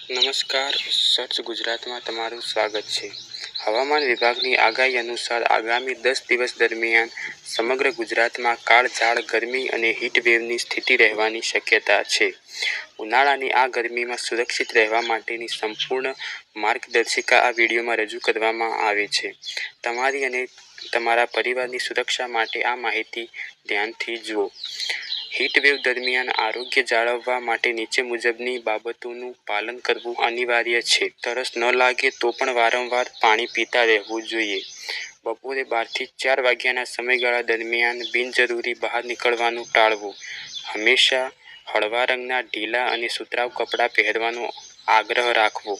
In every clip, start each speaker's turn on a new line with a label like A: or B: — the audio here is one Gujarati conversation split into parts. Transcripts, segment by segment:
A: નમસ્કાર, સર્ચ ગુજરાતમાં તમારું સ્વાગત છે। હવામાન વિભાગની આગાહી અનુસાર આગામી 10 દિવસ દરમિયાન સમગ્ર ગુજરાતમાં કાળઝાળ ગરમી અને હીટવેવની સ્થિતિ રહેવાની શક્યતા છે। ઉનાળાની આ ગરમીમાં સુરક્ષિત રહેવા માટેની સંપૂર્ણ માર્ગદર્શિકા આ વિડીયોમાં રજૂ કરવામાં આવી છે। તમારી અને તમારા પરિવારની સુરક્ષા માટે આ માહિતી ધ્યાનથી જુઓ। હીટવેવ દરમિયાન આરોગ્ય જાળવવા માટે નીચે મુજબની બાબતોનું પાલન કરવું અનિવાર્ય છે। તરસ ન લાગે તો પણ વારંવાર પાણી પીતા રહેવું જોઈએ। બપોરે 12 થી 4 વાગ્યાના સમયગાળા દરમિયાન બિનજરૂરી બહાર નીકળવાનું ટાળવું। હંમેશા હળવા રંગના ઢીલા અને સુતરાઉ કપડાં પહેરવાનો આગ્રહ રાખવો।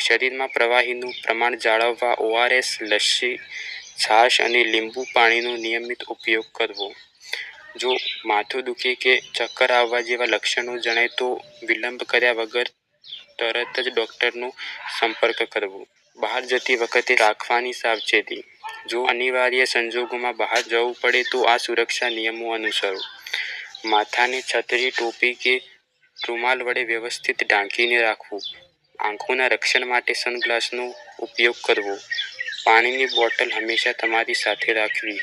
A: શરીરમાં પ્રવાહીનું પ્રમાણ જાળવવા ORS, લસ્સી, છાશ અને લીંબુ પાણીનો નિયમિત ઉપયોગ કરવો। જો માથું દુખે કે ચક્કર આવવા જેવા લક્ષણો જણાય તો વિલંબ કર્યા વગર તરત જ ડૉક્ટરનો સંપર્ક કરવો। બહાર જતી વખતે રાખવાની સાવચેતી। જો અનિવાર્ય સંજોગોમાં બહાર જવું પડે તો આ સુરક્ષા નિયમો અનુસરો। માથાને છત્રી, ટોપી કે રૂમાલ વડે વ્યવસ્થિત ઢાંકીને રાખવું। આંખોના રક્ષણ માટે સનગ્લાસનો ઉપયોગ કરવો। પાણીની બોટલ હંમેશા તમારી સાથે રાખવી।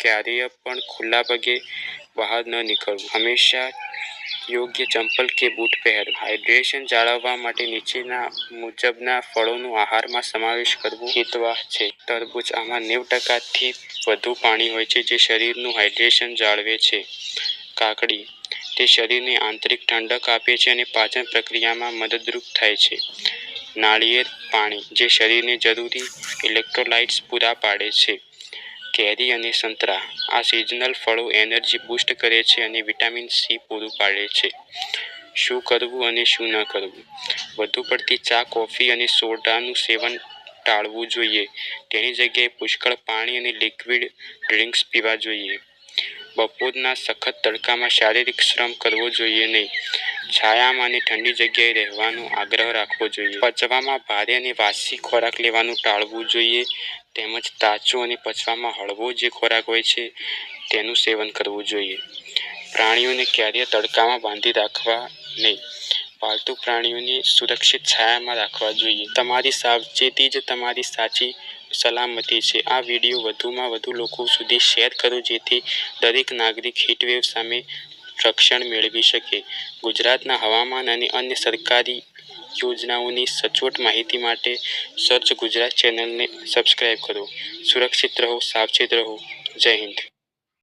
A: ક્યારેય પણ ખુલ્લા પગે બહાર ન નીકળવું। હંમેશા યોગ્ય ચંપલ કે બૂટ પહેરવા। હાઇડ્રેશન જાળવવા માટે નીચેના મુજબના ફળોનો આહારમાં સમાવેશ કરવો હિતવાહ છે। તરબૂચ, આમાં 90% થી વધુ પાણી હોય છે, જે શરીરનું હાઇડ્રેશન જાળવે છે। કાકડી, તે શરીરને આંતરિક ઠંડક આપે છે અને પાચન પ્રક્રિયામાં મદદરૂપ થાય છે। નાળિયેર પાણી, જે શરીરને જરૂરી ઇલેક્ટ્રોલાઇટ્સ પૂરા પાડે છે। કેરી અને સંતરા, આ સિઝનલ ફળો એનર્જી બૂસ્ટ કરે છે અને વિટામિન સી પૂરું પાડે છે। શું કરવું અને શું ન કરવું? વધુ પડતી ચા, કોફી અને સોડાનું સેવન ટાળવું જોઈએ। તેની જગ્યાએ પુષ્કળ પાણી અને લિક્વિડ ડ્રિંક્સ પીવા જોઈએ। બપોરના સખત તડકામાં શારીરિક શ્રમ કરવો જોઈએ નહીં। છાયામાં અને ઠંડી જગ્યાએ રહેવાનો આગ્રહ રાખવો જોઈએ। પચવામાં ભારે અને વાસી ખોરાક લેવાનું ટાળવું જોઈએ, તેમજ તાજો અને પચવામાં હળવો જે ખોરાક હોય છે તેનું સેવન કરવું જોઈએ। પ્રાણીઓને ક્યારેય તડકામાં બાંધી રાખવા નહીં। પાલતુ પ્રાણીઓને સુરક્ષિત છાયામાં રાખવા જોઈએ। તમારી સાવચેતી જ તમારી સાચી સલામતી છે। આ વિડીયો વધુમાં વધુ લોકો સુધી શેર કરો જેથી દરેક નાગરિક હીટવેવ સામે રક્ષણ મેળવી શકે। ગુજરાતના હવામાન અને અન્ય સરકારી યોજનાઓની સચોટ માહિતી માટે સર્ચ ગુજરાત ચેનલને સબસ્ક્રાઇબ કરો। સુરક્ષિત રહો, સાવચેત રહો। જય હિન્દ।